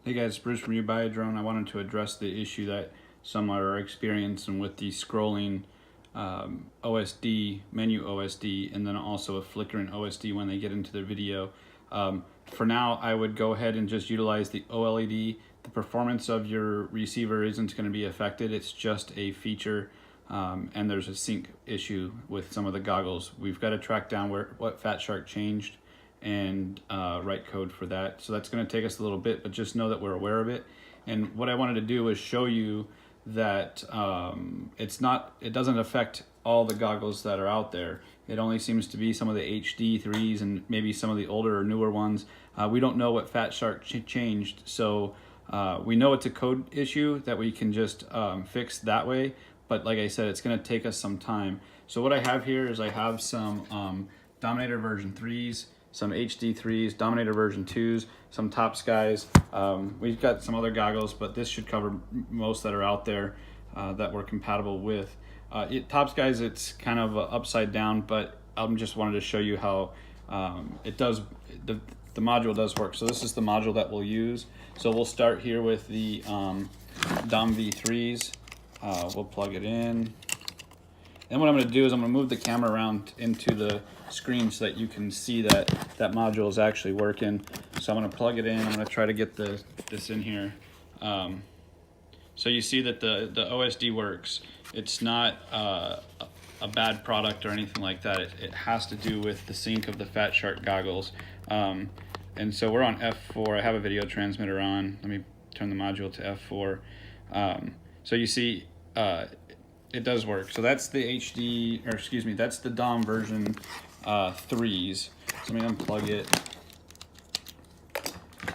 Hey guys, Bruce from Drone. I wanted to address the issue that some are experiencing with the scrolling OSD, menu OSD, and then also a flickering OSD when they get into their video. For now, I would go ahead and just utilize the OLED. The performance of your receiver isn't going to be affected. It's just a feature, and there's a sync issue with some of the goggles. We've got to track down what Fat Shark changed and write code for that. So that's going to take us a little bit, but just know that we're aware of it. And what I wanted to do was show you that it doesn't affect all the goggles that are out there. It only seems to be some of the HD3s and maybe some of the older or newer ones. We don't know what Fat Shark changed, so we know it's a code issue that we can just fix that way. But like I said, it's going to take us some time. So what I have here is I have some Dominator version 3s, some HD3s, Dominator version 2s, some Top Skies. We've got some other goggles, but this should cover most that are out there that we're compatible with. Top Skies, it's kind of upside down, but I just wanted to show you how it does. The module does work. So this is the module that we'll use. So we'll start here with the Dom V3s. We'll plug it in. And what I'm going to do is I'm going to move the camera around into the screen so that you can see that that module is actually working. So I'm going to plug it in. I'm going to try to get this in here. So you see that the OSD works. It's not a bad product or anything like that. It has to do with the sync of the Fat Shark goggles. And so we're on F4. I have a video transmitter on. Let me turn the module to F4. So you see it does work. So that's the HD, or excuse me, that's the DOM version 3s. So let me unplug it.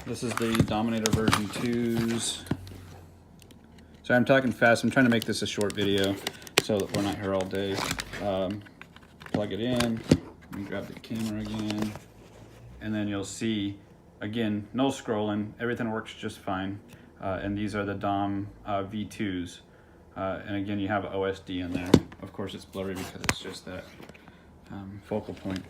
This is the Dominator version 2s. So I'm talking fast. I'm trying to make this a short video so that we're not here all day. Plug it in. Let me grab the camera again. And then you'll see, again, no scrolling. Everything works just fine. And these are the DOM V2s. And again, you have OSD in there. Of course, it's blurry because it's just that focal point.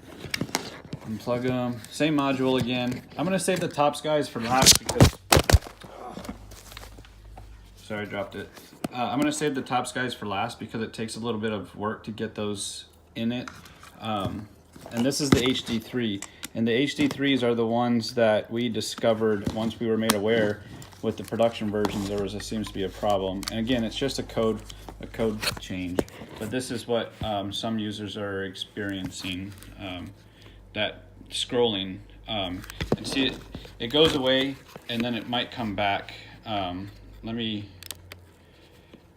Unplug them. Same module again. I'm going to save the Top Skies for last because... Sorry, I dropped it. I'm going to save the Top Skies for last because it takes a little bit of work to get those in it. And this is the HD3. And the HD3s are the ones that we discovered once we were made aware with the production versions seems to be a problem. And again, it's just a code change. But this is what some users are experiencing, that scrolling. And see, it goes away and then it might come back.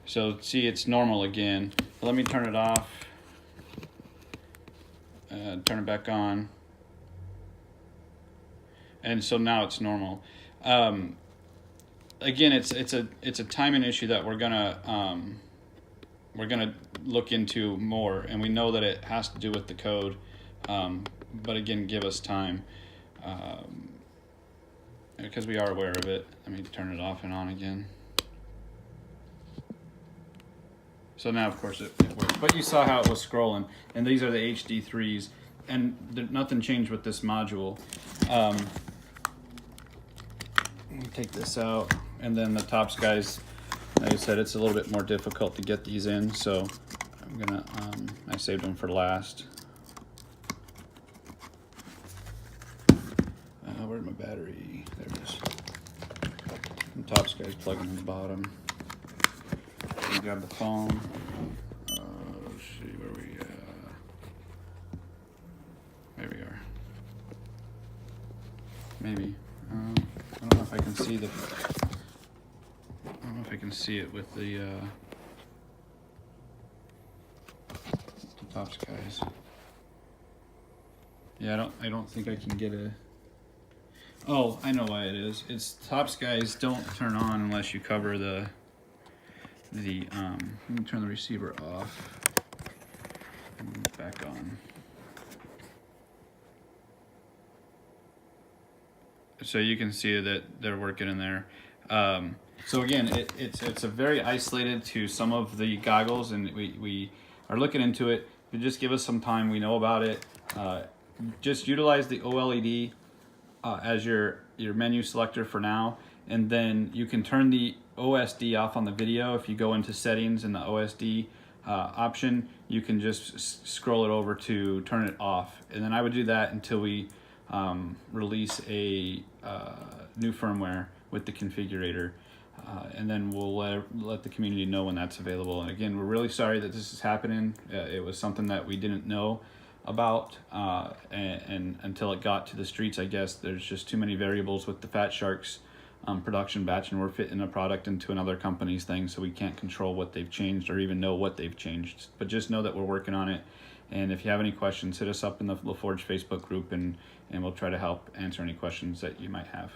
So see, it's normal again. Let me turn it off, turn it back on. And so now it's normal. Again, it's a timing issue that we're gonna look into more, and we know that it has to do with the code. But again, give us time, because we are aware of it. Let me turn it off and on again. So now, of course, it works. But you saw how it was scrolling, and these are the HD3s, and nothing changed with this module. Let me take this out, and then the Top Skies, like I said, it's a little bit more difficult to get these in, so I'm gonna, I saved them for last. Where's my battery? There it is. And Top Skies plugging in the bottom. Grab the phone. Let's see where we there we are. Maybe. I don't know if I can see I don't know if I can see it with the Top Skies. Yeah, I don't think I can get a... Oh, I know why it is. It's Top Skies don't turn on unless you cover the let me turn the receiver off and back on. So you can see that they're working in there. So again, it's a very isolated to some of the goggles, and we are looking into it. But just give us some time. We know about it. Just utilize the OLED as your menu selector for now, and then you can turn the OSD off on the video. If you go into settings in the OSD option, you can just scroll it over to turn it off, and then I would do that until we release a new firmware with the configurator, and then we'll let the community know when that's available. And again, we're really sorry that this is happening. It was something that we didn't know about, and until it got to the streets, I guess there's just too many variables with the Fat Sharks production batch, and we're fitting a product into another company's thing, so we can't control what they've changed or even know what they've changed. But just know that we're working on it, and if you have any questions, hit us up in the LaForge Facebook group, and we'll try to help answer any questions that you might have.